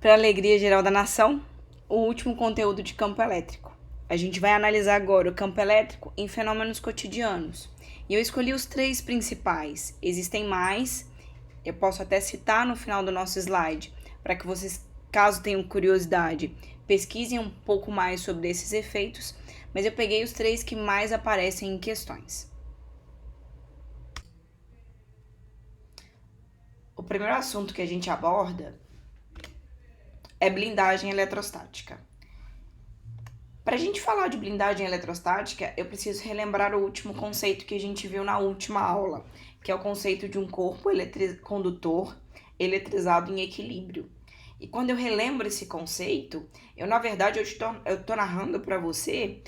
Para a alegria geral da nação, o último conteúdo de campo elétrico. A gente vai analisar agora o campo elétrico em fenômenos cotidianos. E eu escolhi os 3 principais. Existem mais, eu posso até citar no final do nosso slide, para que vocês, caso tenham curiosidade, pesquisem um pouco mais sobre esses efeitos, mas eu peguei os 3 que mais aparecem em questões. O primeiro assunto que a gente aborda é blindagem eletrostática. Para a gente falar de blindagem eletrostática, eu preciso relembrar o último conceito que a gente viu na última aula, que é o conceito de um corpo condutor eletrizado em equilíbrio. E quando eu relembro esse conceito, na verdade, eu estou narrando para você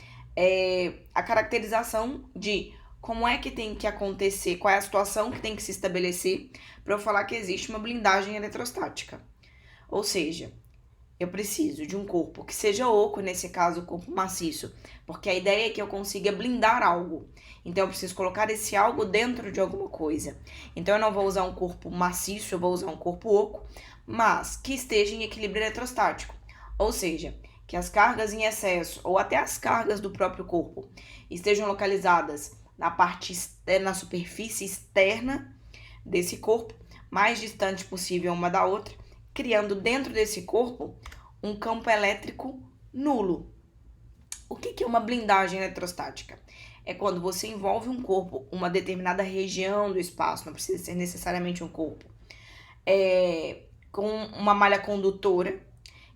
a caracterização de como é que tem que acontecer, qual é a situação que tem que se estabelecer para eu falar que existe uma blindagem eletrostática. Ou seja, eu preciso de um corpo que seja oco, nesse caso, o corpo maciço, porque a ideia é que eu consiga blindar algo. Então, eu preciso colocar esse algo dentro de alguma coisa. Então, eu não vou usar um corpo maciço, eu vou usar um corpo oco, mas que esteja em equilíbrio eletrostático. Ou seja, que as cargas em excesso, ou até as cargas do próprio corpo, estejam localizadas na superfície externa desse corpo, mais distante possível uma da outra, criando dentro desse corpo um campo elétrico nulo. O que é uma blindagem eletrostática? É quando você envolve um corpo, uma determinada região do espaço, não precisa ser necessariamente um corpo, com uma malha condutora,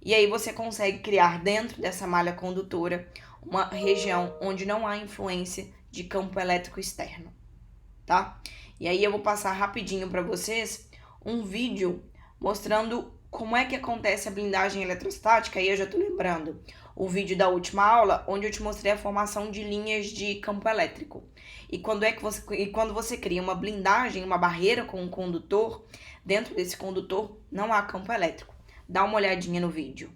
e aí você consegue criar dentro dessa malha condutora uma região onde não há influência de campo elétrico externo, tá? E aí eu vou passar rapidinho para vocês um vídeo mostrando como é que acontece a blindagem eletrostática. Aí eu já tô lembrando o vídeo da última aula, onde eu te mostrei a formação de linhas de campo elétrico. E quando você cria uma blindagem, uma barreira com um condutor, dentro desse condutor não há campo elétrico. Dá uma olhadinha no vídeo.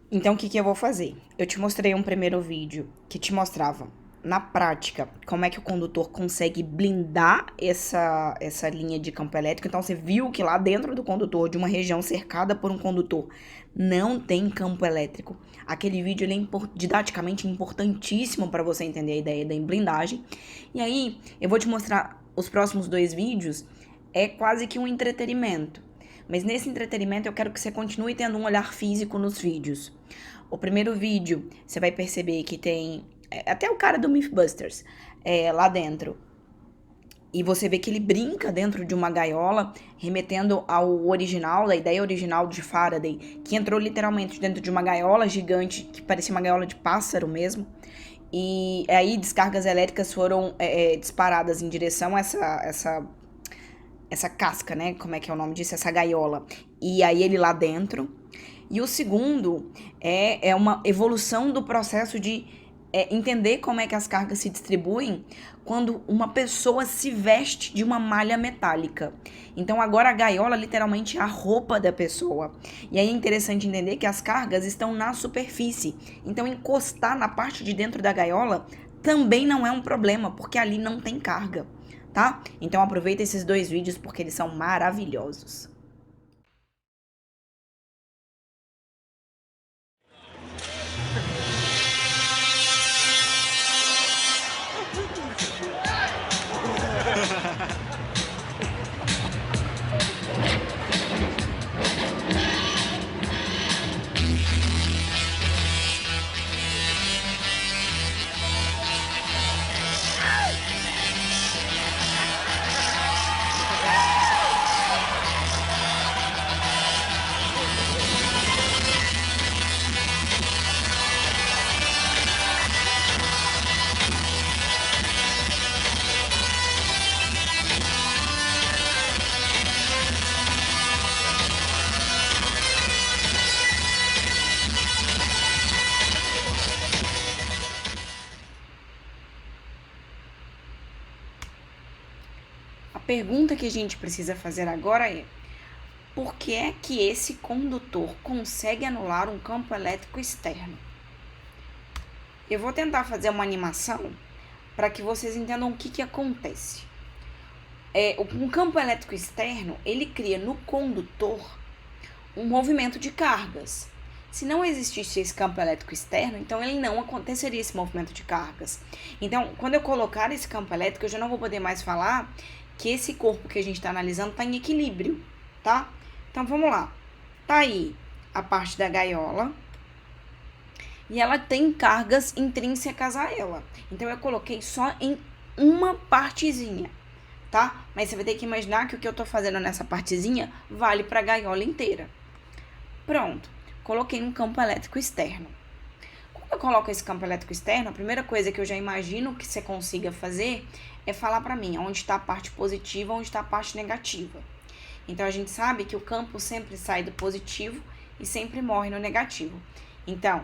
Então, o que eu vou fazer? Eu te mostrei um primeiro vídeo que te mostrava, na prática, como é que o condutor consegue blindar essa linha de campo elétrico. Então, você viu que lá dentro do condutor, de uma região cercada por um condutor, não tem campo elétrico. Aquele vídeo ele é didaticamente importantíssimo para você entender a ideia da blindagem. E aí, eu vou te mostrar os próximos 2 vídeos, é quase que um entretenimento. Mas nesse entretenimento eu quero que você continue tendo um olhar físico nos vídeos. O primeiro vídeo, você vai perceber que tem até o cara do Mythbusters lá dentro. E você vê que ele brinca dentro de uma gaiola, remetendo ao original, da ideia original de Faraday, que entrou literalmente dentro de uma gaiola gigante, que parecia uma gaiola de pássaro mesmo. E aí descargas elétricas foram disparadas em direção a essa casca, né? Como é que é o nome disso? Essa gaiola. E aí ele lá dentro. E o segundo é uma evolução do processo de entender como é que as cargas se distribuem quando uma pessoa se veste de uma malha metálica. Então agora a gaiola literalmente é a roupa da pessoa. E aí é interessante entender que as cargas estão na superfície. Então encostar na parte de dentro da gaiola também não é um problema, porque ali não tem carga. Tá? Então aproveita esses 2 vídeos porque eles são maravilhosos. pergunta que a gente precisa fazer agora é: por que é que esse condutor consegue anular um campo elétrico externo? Eu vou tentar fazer uma animação para que vocês entendam o que acontece. Um campo elétrico externo, ele cria no condutor um movimento de cargas. Se não existisse esse campo elétrico externo, então ele não aconteceria esse movimento de cargas. Então, quando eu colocar esse campo elétrico, eu já não vou poder mais falar que esse corpo que a gente está analisando está em equilíbrio, tá? Então, vamos lá. Tá aí a parte da gaiola e ela tem cargas intrínsecas a ela. Então, eu coloquei só em uma partezinha, tá? Mas você vai ter que imaginar que o que eu tô fazendo nessa partezinha vale para a gaiola inteira. Pronto, coloquei um campo elétrico externo. Quando eu coloco esse campo elétrico externo, a primeira coisa que eu já imagino que você consiga fazer é falar para mim onde está a parte positiva, onde está a parte negativa. Então, a gente sabe que o campo sempre sai do positivo e sempre morre no negativo. Então,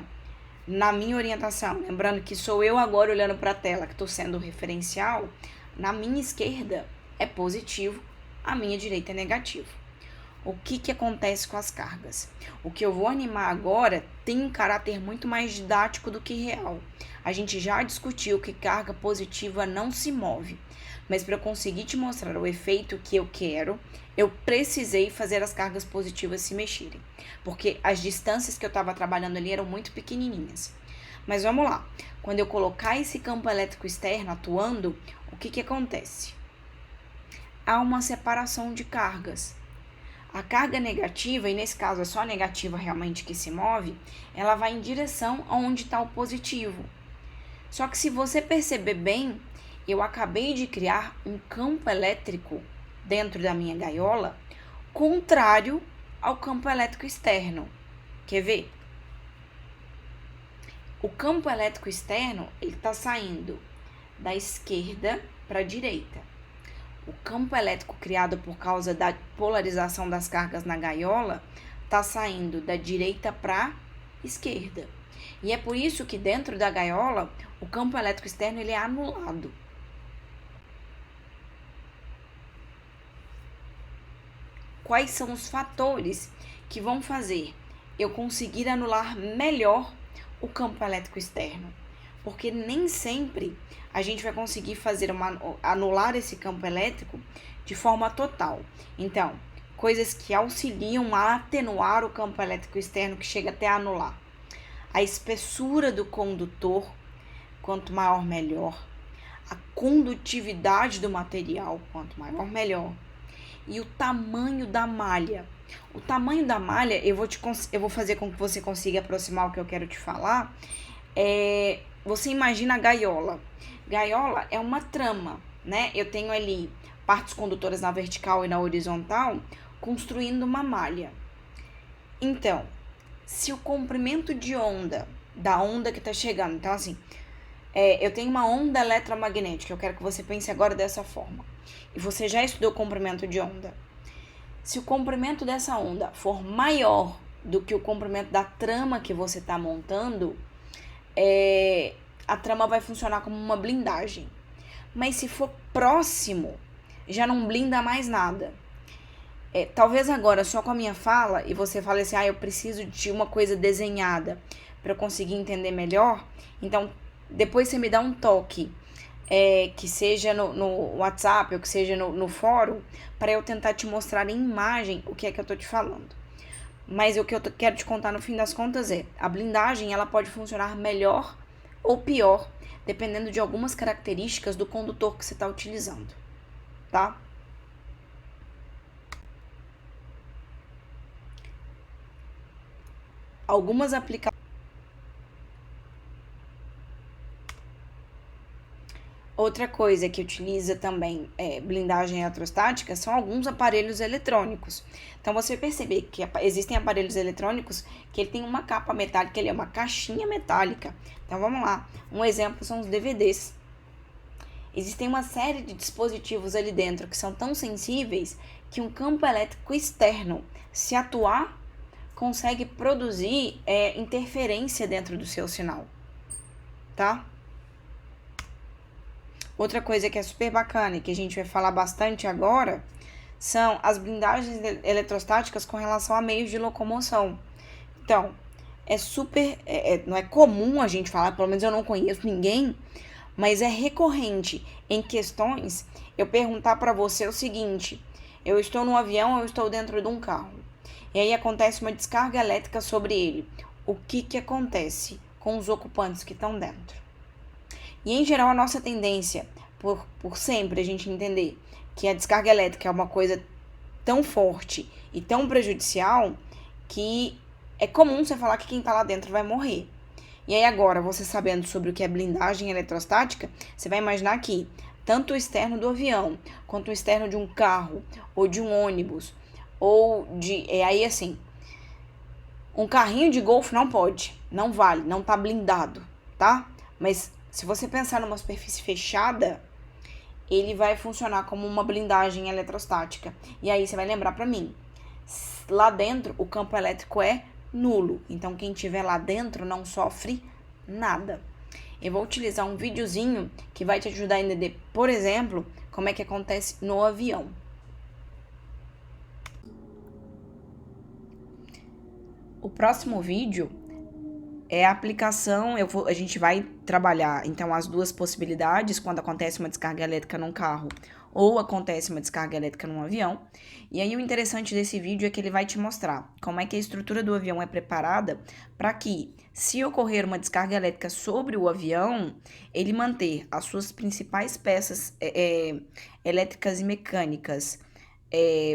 na minha orientação, lembrando que sou eu agora olhando para a tela, que estou sendo o referencial, na minha esquerda é positivo, a minha direita é negativo. O que acontece com as cargas? O que eu vou animar agora tem um caráter muito mais didático do que real. A gente já discutiu que carga positiva não se move, mas para eu conseguir te mostrar o efeito que eu quero, eu precisei fazer as cargas positivas se mexerem, porque as distâncias que eu estava trabalhando ali eram muito pequenininhas. Mas vamos lá, quando eu colocar esse campo elétrico externo atuando, o que acontece? Há uma separação de cargas. A carga negativa, e nesse caso é só a negativa realmente que se move, ela vai em direção aonde está o positivo. Só que se você perceber bem, eu acabei de criar um campo elétrico dentro da minha gaiola contrário ao campo elétrico externo. Quer ver? O campo elétrico externo, ele está saindo da esquerda para a direita. O campo elétrico criado por causa da polarização das cargas na gaiola está saindo da direita para a esquerda. E é por isso que dentro da gaiola, o campo elétrico externo ele é anulado. Quais são os fatores que vão fazer eu conseguir anular melhor o campo elétrico externo? Porque nem sempre a gente vai conseguir anular esse campo elétrico de forma total. Então, coisas que auxiliam a atenuar o campo elétrico externo, que chega até a anular. A espessura do condutor, quanto maior, melhor. A condutividade do material, quanto maior, melhor. E o tamanho da malha. O tamanho da malha, eu vou fazer com que você consiga aproximar o que eu quero te falar. Você imagina a gaiola. Gaiola é uma trama, né? Eu tenho ali partes condutoras na vertical e na horizontal, construindo uma malha. Então, se o comprimento de onda, da onda que tá chegando, então assim, eu tenho uma onda eletromagnética, eu quero que você pense agora dessa forma. E você já estudou comprimento de onda. Se o comprimento dessa onda for maior do que o comprimento da trama que você está montando, a trama vai funcionar como uma blindagem. Mas se for próximo, já não blinda mais nada. Talvez agora, só com a minha fala, e você fale assim, eu preciso de uma coisa desenhada para eu conseguir entender melhor. Então, depois você me dá um toque, que seja no WhatsApp ou que seja no fórum, para eu tentar te mostrar em imagem o que é que eu tô te falando. Mas o que eu quero te contar no fim das contas a blindagem ela pode funcionar melhor ou pior, dependendo de algumas características do condutor que você está utilizando, tá? Algumas aplicações. Outra coisa que utiliza também blindagem eletrostática são alguns aparelhos eletrônicos. Então, você perceber que existem aparelhos eletrônicos que ele tem uma capa metálica, ele é uma caixinha metálica. Então, vamos lá. Um exemplo são os DVDs. Existem uma série de dispositivos ali dentro que são tão sensíveis que um campo elétrico externo, se atuar, consegue produzir interferência dentro do seu sinal, tá? Outra coisa que é super bacana e que a gente vai falar bastante agora são as blindagens eletrostáticas com relação a meios de locomoção. Então, não é comum a gente falar, pelo menos eu não conheço ninguém, mas é recorrente em questões eu perguntar para você o seguinte: eu estou num avião, eu estou dentro de um carro, e aí acontece uma descarga elétrica sobre ele. O que acontece com os ocupantes que estão dentro? E em geral a nossa tendência, por sempre a gente entender que a descarga elétrica é uma coisa tão forte e tão prejudicial que é comum você falar que quem tá lá dentro vai morrer. E aí agora, você sabendo sobre o que é blindagem eletrostática, você vai imaginar que tanto o externo do avião, quanto o externo de um carro, ou de um ônibus, ou de... aí assim, um carrinho de golfe não pode, não vale, não tá blindado, tá? Mas se você pensar numa superfície fechada, ele vai funcionar como uma blindagem eletrostática. E aí você vai lembrar pra mim, lá dentro o campo elétrico é nulo, então quem estiver lá dentro não sofre nada. Eu vou utilizar um videozinho que vai te ajudar a entender, por exemplo, como é que acontece no avião. O próximo vídeo é a aplicação, a gente vai trabalhar então as duas possibilidades quando acontece uma descarga elétrica num carro ou acontece uma descarga elétrica num avião. E aí o interessante desse vídeo é que ele vai te mostrar como é que a estrutura do avião é preparada para que, se ocorrer uma descarga elétrica sobre o avião, ele manter as suas principais peças elétricas e mecânicas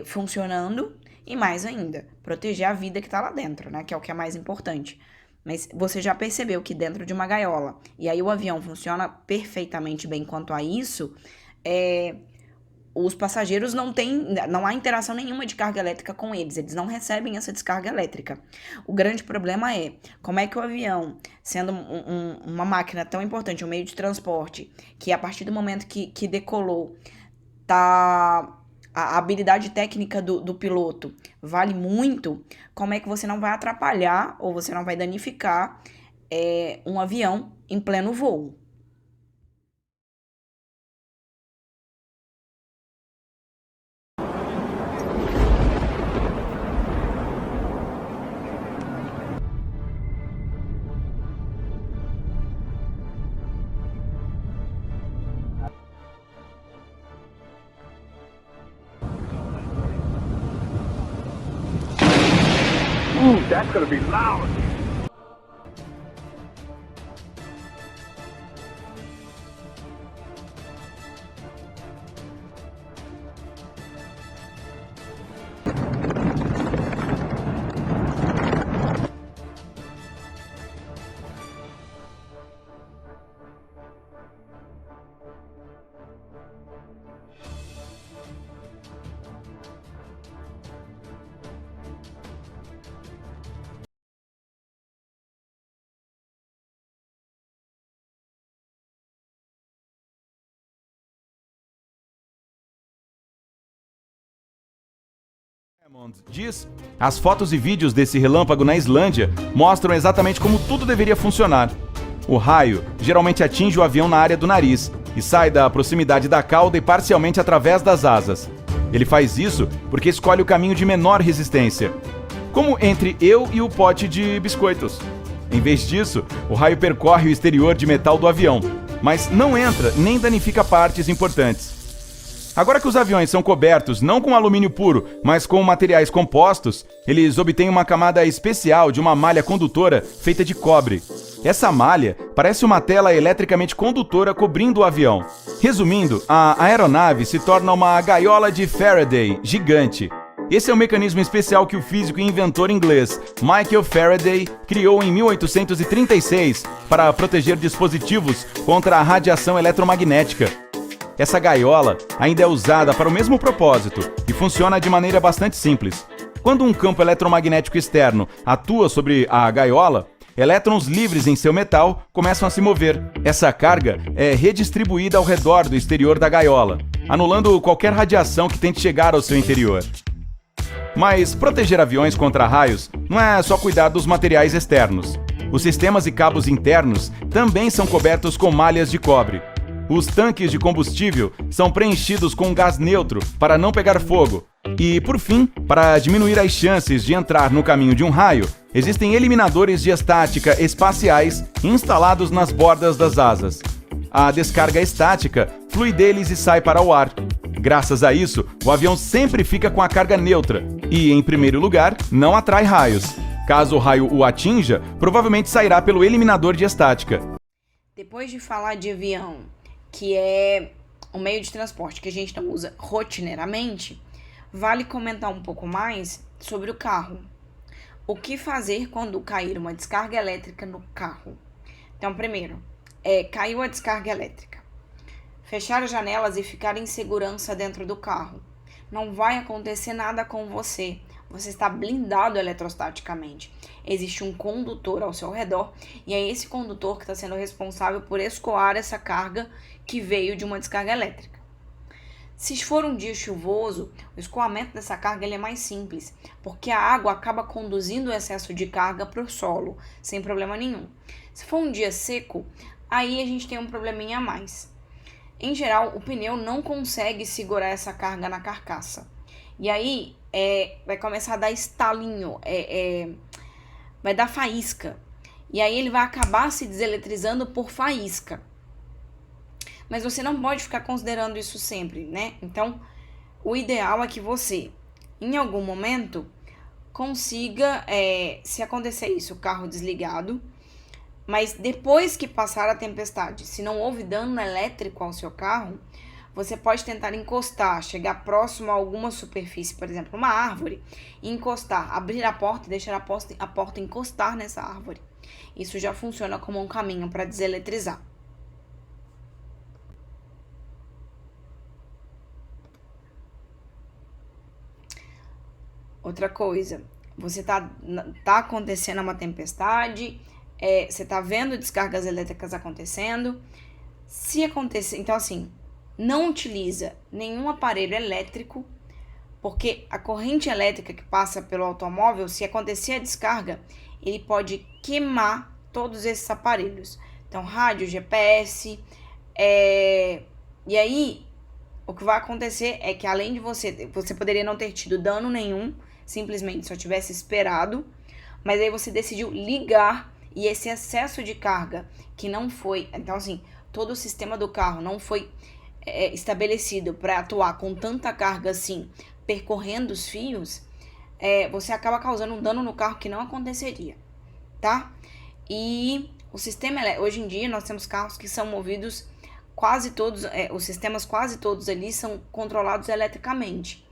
funcionando e, mais ainda, proteger a vida que está lá dentro, né? Que é o que é mais importante. Mas você já percebeu que dentro de uma gaiola, e aí o avião funciona perfeitamente bem quanto a isso, os passageiros não há interação nenhuma de carga elétrica com eles não recebem essa descarga elétrica. O grande problema é como é que o avião, sendo uma máquina tão importante, um meio de transporte, que a partir do momento que decolou, a habilidade técnica do piloto vale muito, como é que você não vai atrapalhar ou você não vai danificar um avião em pleno voo? That's gonna be loud. Diz, as fotos e vídeos desse relâmpago na Islândia mostram exatamente como tudo deveria funcionar. O raio geralmente atinge o avião na área do nariz e sai da proximidade da cauda e parcialmente através das asas. Ele faz isso porque escolhe o caminho de menor resistência, como entre eu e o pote de biscoitos. Em vez disso, o raio percorre o exterior de metal do avião, mas não entra nem danifica partes importantes. Agora que os aviões são cobertos não com alumínio puro, mas com materiais compostos, eles obtêm uma camada especial de uma malha condutora feita de cobre. Essa malha parece uma tela eletricamente condutora cobrindo o avião. Resumindo, a aeronave se torna uma gaiola de Faraday gigante. Esse é um mecanismo especial que o físico e inventor inglês Michael Faraday criou em 1836 para proteger dispositivos contra a radiação eletromagnética. Essa gaiola ainda é usada para o mesmo propósito e funciona de maneira bastante simples. Quando um campo eletromagnético externo atua sobre a gaiola, elétrons livres em seu metal começam a se mover. Essa carga é redistribuída ao redor do exterior da gaiola, anulando qualquer radiação que tente chegar ao seu interior. Mas proteger aviões contra raios não é só cuidar dos materiais externos. Os sistemas e cabos internos também são cobertos com malhas de cobre. Os tanques de combustível são preenchidos com gás neutro para não pegar fogo. E, por fim, para diminuir as chances de entrar no caminho de um raio, existem eliminadores de estática espaciais instalados nas bordas das asas. A descarga estática flui deles e sai para o ar. Graças a isso, o avião sempre fica com a carga neutra e, em primeiro lugar, não atrai raios. Caso o raio o atinja, provavelmente sairá pelo eliminador de estática. Depois de falar de avião, que é um meio de transporte que a gente não usa rotineiramente, vale comentar um pouco mais sobre o carro. O que fazer quando cair uma descarga elétrica no carro? Então, primeiro, caiu a descarga elétrica. Fechar as janelas e ficar em segurança dentro do carro. Não vai acontecer nada com você. Você está blindado eletrostaticamente. Existe um condutor ao seu redor e é esse condutor que está sendo responsável por escoar essa carga que veio de uma descarga elétrica. Se for um dia chuvoso, o escoamento dessa carga ele é mais simples, porque a água acaba conduzindo o excesso de carga para o solo, sem problema nenhum. Se for um dia seco, aí a gente tem um probleminha a mais. Em geral, o pneu não consegue segurar essa carga na carcaça. E aí, vai começar a dar estalinho, vai dar faísca. E aí ele vai acabar se deseletrizando por faísca. Mas você não pode ficar considerando isso sempre, né? Então, o ideal é que você, em algum momento, consiga, se acontecer isso, o carro desligado, mas depois que passar a tempestade, se não houve dano elétrico ao seu carro, você pode tentar encostar, chegar próximo a alguma superfície, por exemplo, uma árvore, e encostar, abrir a porta e deixar a porta encostar nessa árvore. Isso já funciona como um caminho para deseletrizar. Outra coisa, você tá acontecendo uma tempestade, você tá vendo descargas elétricas acontecendo. Se acontecer, então assim, não utiliza nenhum aparelho elétrico, porque a corrente elétrica que passa pelo automóvel, se acontecer a descarga, ele pode queimar todos esses aparelhos. Então, rádio, GPS, e aí o que vai acontecer é que além de você poderia não ter tido dano nenhum, simplesmente só tivesse esperado, mas aí você decidiu ligar e esse excesso de carga que não foi, então assim, todo o sistema do carro não foi estabelecido para atuar com tanta carga assim, percorrendo os fios, você acaba causando um dano no carro que não aconteceria, tá? E o sistema, hoje em dia nós temos carros que são movidos quase todos, os sistemas quase todos ali são controlados eletricamente.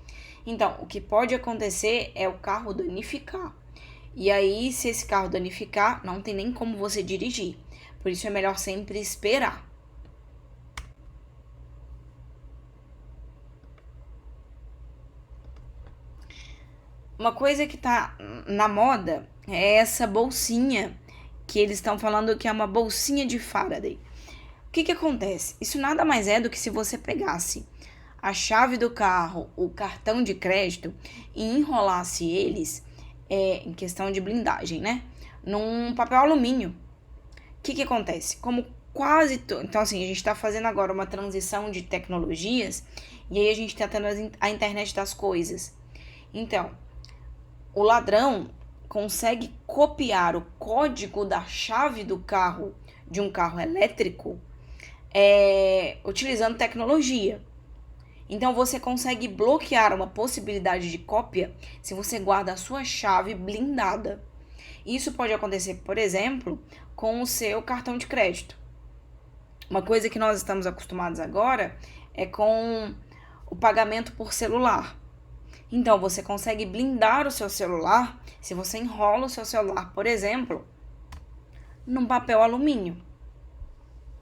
Então, o que pode acontecer é o carro danificar. E aí, se esse carro danificar, não tem nem como você dirigir. Por isso é melhor sempre esperar. Uma coisa que tá na moda é essa bolsinha, que eles estão falando que é uma bolsinha de Faraday. O que acontece? Isso nada mais é do que se você pegasse a chave do carro, o cartão de crédito e enrolasse eles, em questão de blindagem, né? Num papel alumínio. O que acontece? Como então assim, a gente está fazendo agora uma transição de tecnologias e aí a gente está tendo a internet das coisas. Então, o ladrão consegue copiar o código da chave do carro, de um carro elétrico, utilizando tecnologia. Então, você consegue bloquear uma possibilidade de cópia se você guarda a sua chave blindada. Isso pode acontecer, por exemplo, com o seu cartão de crédito. Uma coisa que nós estamos acostumados agora é com o pagamento por celular. Então, você consegue blindar o seu celular se você enrola o seu celular, por exemplo, num papel alumínio.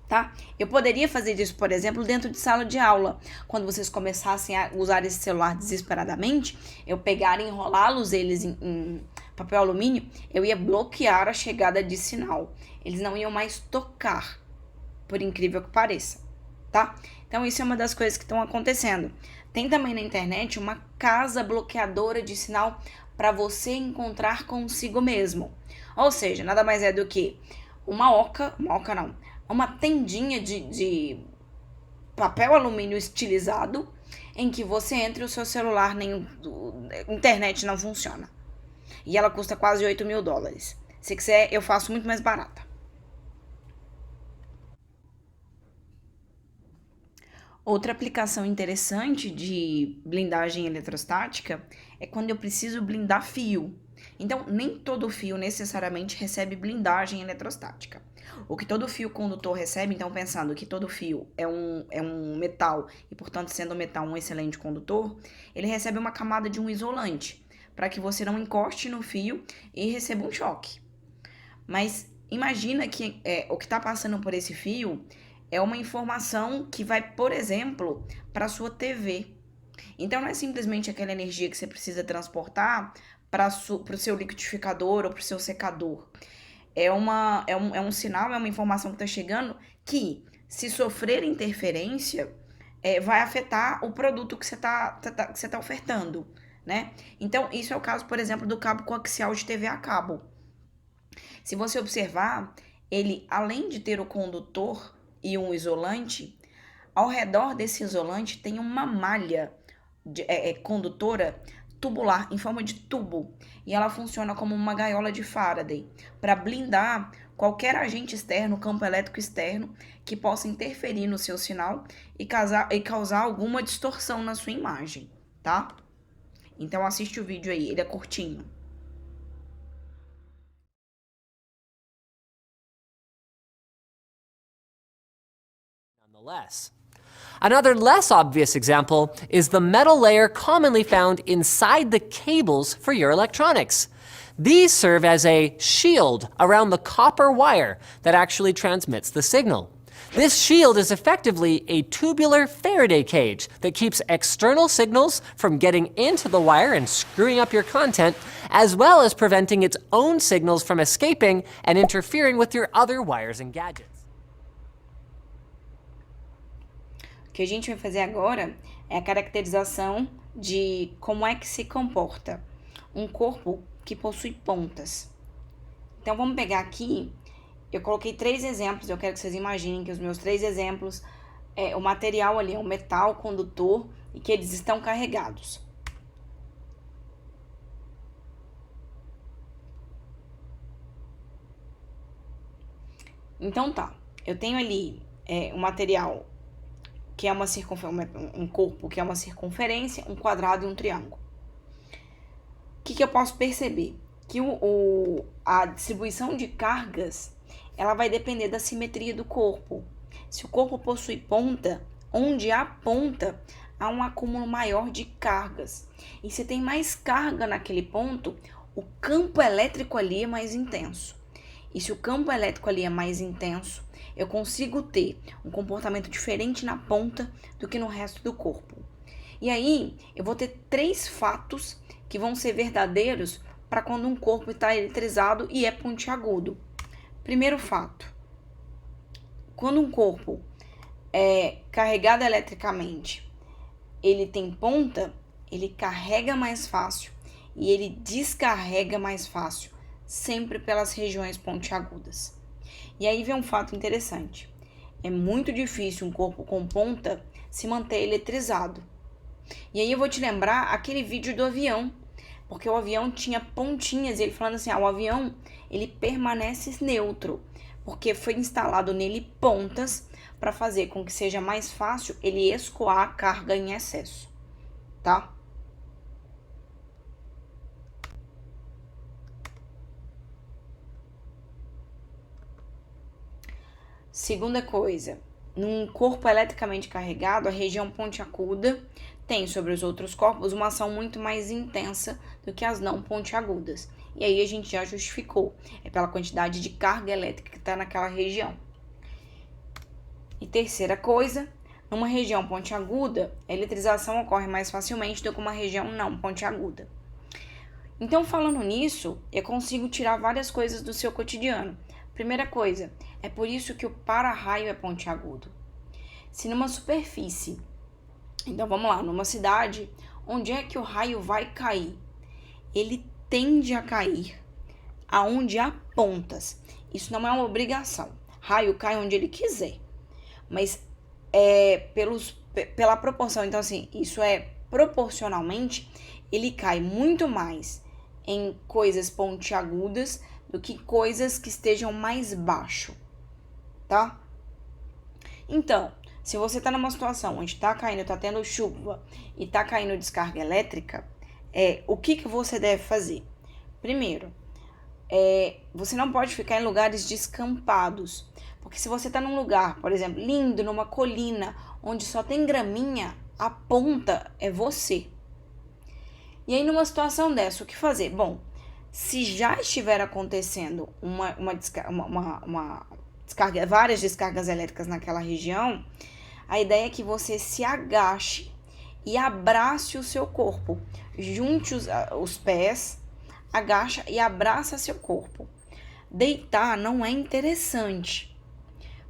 Tá? Eu poderia fazer isso, por exemplo, dentro de sala de aula. Quando vocês começassem a usar esse celular desesperadamente, eu pegar e enrolá-los eles em papel alumínio, eu ia bloquear a chegada de sinal. Eles não iam mais tocar, por incrível que pareça, tá? Então, isso é uma das coisas que estão acontecendo. Tem também na internet uma casa bloqueadora de sinal para você encontrar consigo mesmo. Ou seja, nada mais é do que uma tendinha de papel alumínio estilizado em que você entra e o seu celular, nem internet não funciona. E ela custa quase $8.000. Se quiser, eu faço muito mais barata. Outra aplicação interessante de blindagem eletrostática é quando eu preciso blindar fio. Então, nem todo fio necessariamente recebe blindagem eletrostática. O que todo fio condutor recebe, então pensando que todo fio é um metal e, portanto, sendo metal um excelente condutor, ele recebe uma camada de um isolante para que você não encoste no fio e receba um choque. Mas imagina que o que está passando por esse fio é uma informação que vai, por exemplo, para a sua TV. Então, não é simplesmente aquela energia que você precisa transportar para o seu liquidificador ou para o seu secador. É um sinal, é uma informação que está chegando que, se sofrer interferência, vai afetar o produto que você tá ofertando, né? Então, isso é o caso, por exemplo, do cabo coaxial de TV a cabo. Se você observar, ele, além de ter o condutor e um isolante, ao redor desse isolante tem uma malha condutora tubular, em forma de tubo, e ela funciona como uma gaiola de Faraday, para blindar qualquer agente externo, campo elétrico externo, que possa interferir no seu sinal e causar alguma distorção na sua imagem, tá? Então assiste o vídeo aí, ele é curtinho. Nonetheless. Another less obvious example is the metal layer commonly found inside the cables for your electronics. These serve as a shield around the copper wire that actually transmits the signal. This shield is effectively a tubular Faraday cage that keeps external signals from getting into the wire and screwing up your content, as well as preventing its own signals from escaping and interfering with your other wires and gadgets. O que a gente vai fazer agora é a caracterização de como é que se comporta um corpo que possui pontas. Então, vamos pegar aqui, eu coloquei 3 exemplos, eu quero que vocês imaginem que os meus 3 exemplos, o material ali é um metal condutor e que eles estão carregados. Então tá, eu tenho ali um material que é um corpo que é uma circunferência, um quadrado e um triângulo. O que eu posso perceber? Que a distribuição de cargas, ela vai depender da simetria do corpo. Se o corpo possui ponta, onde há ponta, há um acúmulo maior de cargas. E se tem mais carga naquele ponto, o campo elétrico ali é mais intenso. E se o campo elétrico ali é mais intenso, eu consigo ter um comportamento diferente na ponta do que no resto do corpo. E aí, eu vou ter 3 fatos que vão ser verdadeiros para quando um corpo está eletrizado e é pontiagudo. Primeiro fato, quando um corpo é carregado eletricamente, ele tem ponta, ele carrega mais fácil e ele descarrega mais fácil, sempre pelas regiões pontiagudas. E aí vem um fato interessante. É muito difícil um corpo com ponta se manter eletrizado. E aí eu vou te lembrar aquele vídeo do avião, porque o avião tinha pontinhas, e ele falando assim, o avião, ele permanece neutro, porque foi instalado nele pontas para fazer com que seja mais fácil ele escoar a carga em excesso, tá? Segunda coisa, num corpo eletricamente carregado, a região pontiaguda tem sobre os outros corpos uma ação muito mais intensa do que as não pontiagudas. E aí a gente já justificou, é pela quantidade de carga elétrica que está naquela região. E terceira coisa, numa região pontiaguda, a eletrização ocorre mais facilmente do que uma região não pontiaguda. Então, falando nisso, eu consigo tirar várias coisas do seu cotidiano. Primeira coisa, é por isso que o para-raio é pontiagudo. Se numa superfície, então vamos lá, numa cidade, onde é que o raio vai cair? Ele tende a cair aonde há pontas. Isso não é uma obrigação. Raio cai onde ele quiser. Mas pela proporção. Então, assim, isso é proporcionalmente, ele cai muito mais em coisas pontiagudas do que coisas que estejam mais baixo, tá? Então, se você tá numa situação onde tá tendo chuva e tá caindo descarga elétrica, o que você deve fazer? Primeiro, você não pode ficar em lugares descampados, porque se você tá num lugar, por exemplo, lindo, numa colina, onde só tem graminha, a ponta é você. E aí, numa situação dessa, o que fazer? Bom, se já estiver acontecendo várias descargas elétricas naquela região, a ideia é que você se agache e abrace o seu corpo. Junte os pés, agacha e abraça seu corpo. Deitar não é interessante.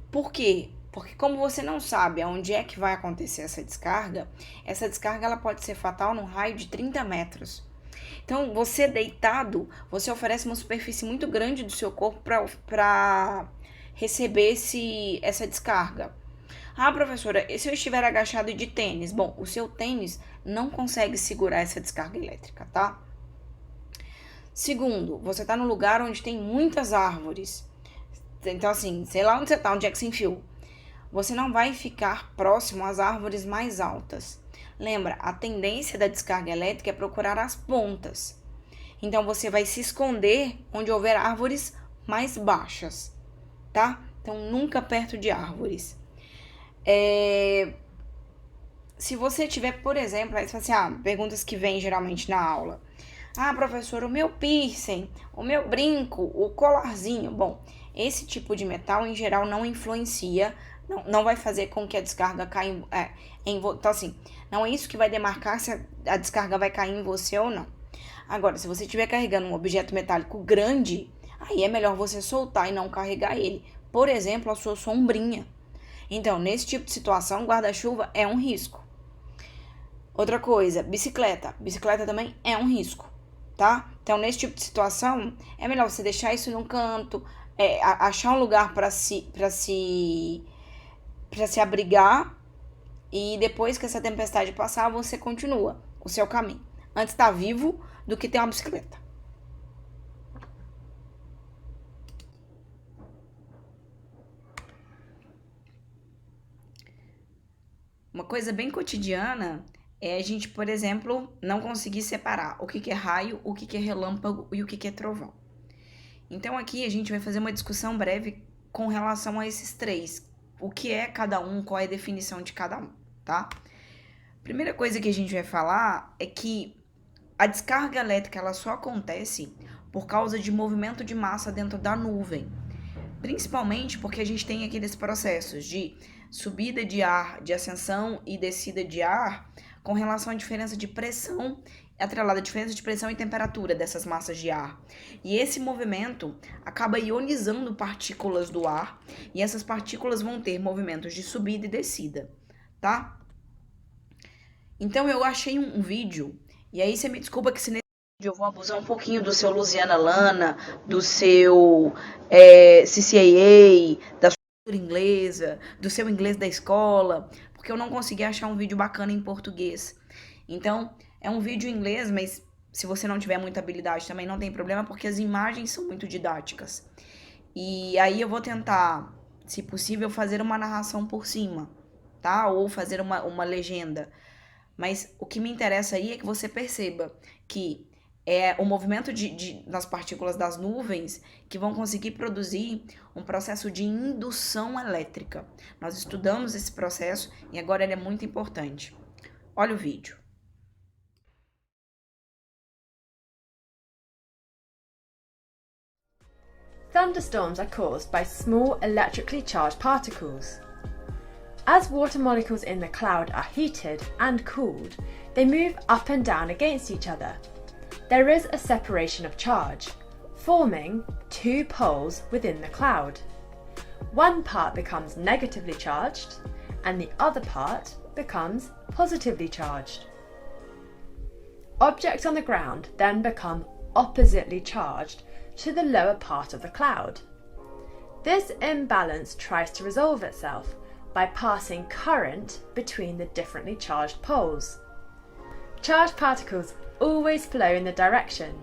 Por quê? Porque como você não sabe aonde é que vai acontecer essa descarga ela pode ser fatal num raio de 30 metros. Então, você deitado, você oferece uma superfície muito grande do seu corpo para receber essa descarga. Ah, professora, e se eu estiver agachado de tênis? Bom, o seu tênis não consegue segurar essa descarga elétrica, tá? Segundo, você está num lugar onde tem muitas árvores. Então, assim, sei lá onde você está, onde é que você enfiou. Você não vai ficar próximo às árvores mais altas. Lembra, a tendência da descarga elétrica é procurar as pontas. Então, você vai se esconder onde houver árvores mais baixas, tá? Então, nunca perto de árvores. Se você tiver, por exemplo, aí você fala assim, perguntas que vêm geralmente na aula. Ah, professor, o meu piercing, o meu brinco, o colarzinho. Bom, esse tipo de metal, em geral, não influencia, não vai fazer com que a descarga caia então, assim, não é isso que vai demarcar se a descarga vai cair em você ou não. Agora, se você estiver carregando um objeto metálico grande, aí é melhor você soltar e não carregar ele. Por exemplo, a sua sombrinha. Então, nesse tipo de situação, guarda-chuva é um risco. Outra coisa, bicicleta. Bicicleta também é um risco, tá? Então, nesse tipo de situação, é melhor você deixar isso num canto, achar um lugar para se abrigar, e depois que essa tempestade passar, você continua o seu caminho. Antes estar vivo do que ter uma bicicleta. Uma coisa bem cotidiana é a gente, por exemplo, não conseguir separar o que é raio, o que é relâmpago e o que é trovão. Então aqui a gente vai fazer uma discussão breve com relação a esses três. O que é cada um, qual é a definição de cada um, tá? Primeira coisa que a gente vai falar é que a descarga elétrica ela só acontece por causa de movimento de massa dentro da nuvem. Principalmente porque a gente tem aqueles processos de subida de ar, de ascensão e descida de ar com relação à diferença de pressão, atrelada à diferença de pressão e temperatura dessas massas de ar. E esse movimento acaba ionizando partículas do ar e essas partículas vão ter movimentos de subida e descida, tá? Então eu achei um vídeo, e aí você me desculpa que se nesse vídeo eu vou abusar um pouquinho do seu Luciana Lana, do seu CCAA, da sua cultura inglesa, do seu inglês da escola, porque eu não consegui achar um vídeo bacana em português. Então, é um vídeo em inglês, mas se você não tiver muita habilidade também não tem problema, porque as imagens são muito didáticas. E aí eu vou tentar, se possível, fazer uma narração por cima, tá? Ou fazer uma legenda. Mas o que me interessa aí é que você perceba que é o movimento das partículas das nuvens que vão conseguir produzir um processo de indução elétrica. Nós estudamos esse processo e agora ele é muito importante. Olha o vídeo. Thunderstorms are caused by small electrically charged particles. As water molecules in the cloud are heated and cooled, they move up and down against each other. There is a separation of charge, forming two poles within the cloud. One part becomes negatively charged, and the other part becomes positively charged. Objects on the ground then become oppositely charged to the lower part of the cloud. This imbalance tries to resolve itself by passing current between the differently charged poles. Charged particles always flow in the direction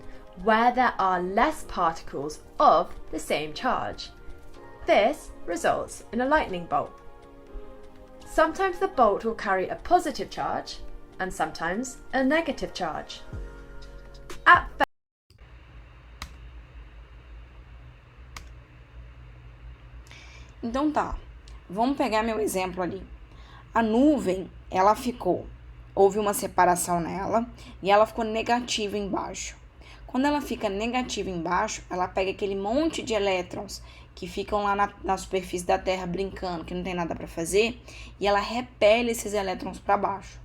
where there are less particles of the same charge. This results in a lightning bolt. Sometimes the bolt will carry a positive charge and sometimes a negative charge. At Então tá, vamos pegar meu exemplo ali. A nuvem, ela houve uma separação nela e ela ficou negativa embaixo. Quando ela fica negativa embaixo, ela pega aquele monte de elétrons que ficam lá na superfície da Terra brincando, que não tem nada para fazer, e ela repele esses elétrons para baixo.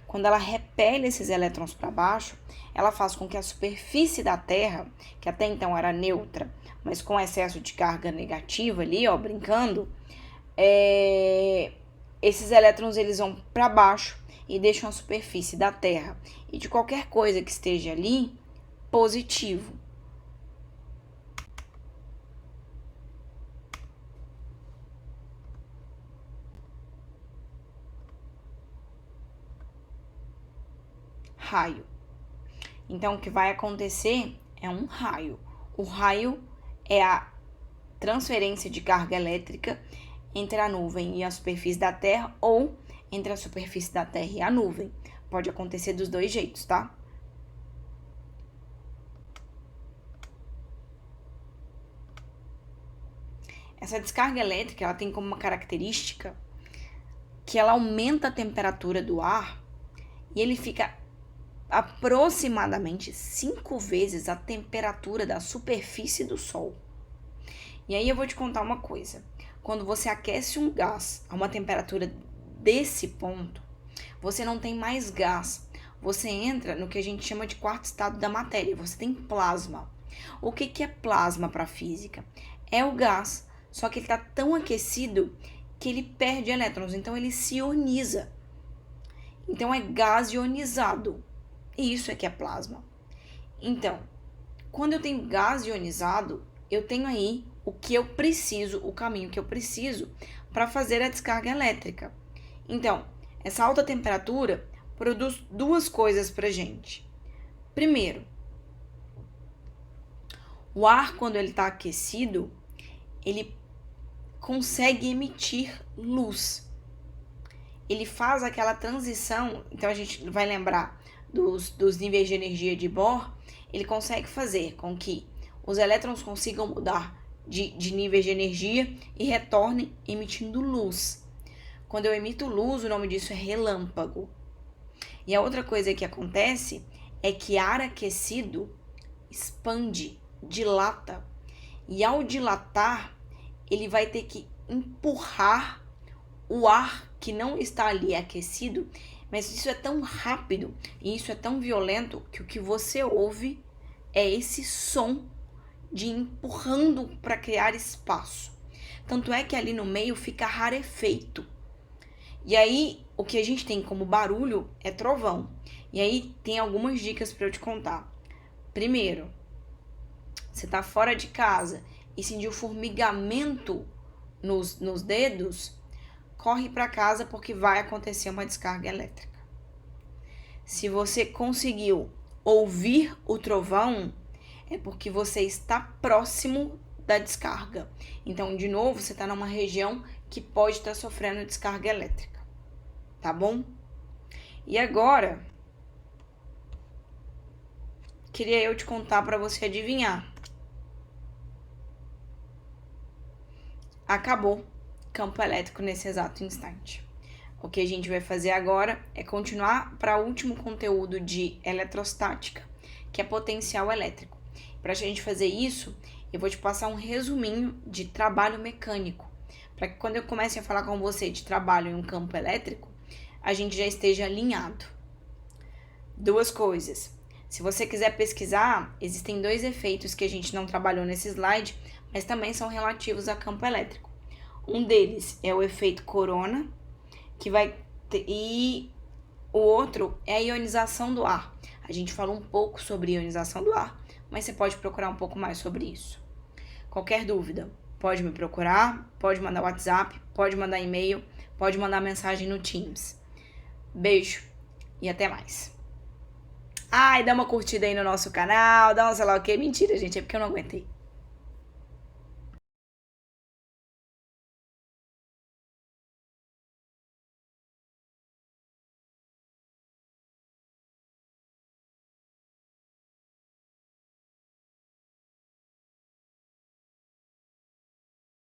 Quando ela repele esses elétrons para baixo, ela faz com que a superfície da Terra, que até então era neutra, mas com excesso de carga negativa ali, ó, brincando, esses elétrons eles vão para baixo e deixam a superfície da Terra e de qualquer coisa que esteja ali positivo. Raio. Então, o que vai acontecer é um raio. O raio é a transferência de carga elétrica entre a nuvem e a superfície da Terra ou entre a superfície da Terra e a nuvem. Pode acontecer dos dois jeitos, tá? Essa descarga elétrica, ela tem como uma característica que ela aumenta a temperatura do ar e ele fica aproximadamente 5 vezes a temperatura da superfície do Sol. E aí eu vou te contar uma coisa. Quando você aquece um gás a uma temperatura desse ponto, você não tem mais gás. Você entra no que a gente chama de quarto estado da matéria. Você tem plasma. O que é plasma para a física? É o gás, só que ele está tão aquecido que ele perde elétrons, então ele se ioniza. Então é gás ionizado. E isso é que é plasma. Então, quando eu tenho gás ionizado, eu tenho aí o que eu preciso, o caminho que eu preciso para fazer a descarga elétrica. Então, essa alta temperatura produz duas coisas pra gente. Primeiro, o ar, quando ele está aquecido, ele consegue emitir luz. Ele faz aquela transição, então a gente vai lembrar dos níveis de energia de Bohr, ele consegue fazer com que os elétrons consigam mudar de níveis de energia e retornem emitindo luz. Quando eu emito luz, o nome disso é relâmpago. E a outra coisa que acontece é que ar aquecido expande, dilata. E ao dilatar, ele vai ter que empurrar o ar que não está ali aquecido, mas isso é tão rápido e isso é tão violento que o que você ouve é esse som de empurrando para criar espaço. Tanto é que ali no meio fica rarefeito. E aí, o que a gente tem como barulho é trovão. E aí, tem algumas dicas para eu te contar. Primeiro, você tá fora de casa e sentiu formigamento nos dedos, corre para casa porque vai acontecer uma descarga elétrica. Se você conseguiu ouvir o trovão, é porque você está próximo da descarga. Então, de novo, você está numa região que pode estar sofrendo descarga elétrica. Tá bom? E agora, queria eu te contar para você adivinhar. Acabou campo elétrico nesse exato instante. O que a gente vai fazer agora é continuar para o último conteúdo de eletrostática, que é potencial elétrico. Para a gente fazer isso, eu vou te passar um resuminho de trabalho mecânico, para que quando eu comece a falar com você de trabalho em um campo elétrico, a gente já esteja alinhado. Duas coisas. Se você quiser pesquisar, existem 2 efeitos que a gente não trabalhou nesse slide, mas também são relativos a campo elétrico. Um deles é o efeito corona, e o outro é a ionização do ar. A gente falou um pouco sobre ionização do ar, mas você pode procurar um pouco mais sobre isso. Qualquer dúvida, pode me procurar, pode mandar WhatsApp, pode mandar e-mail, pode mandar mensagem no Teams. Beijo e até mais. Ai, dá uma curtida aí no nosso canal, dá um sei lá o que. Mentira, gente, é porque eu não aguentei.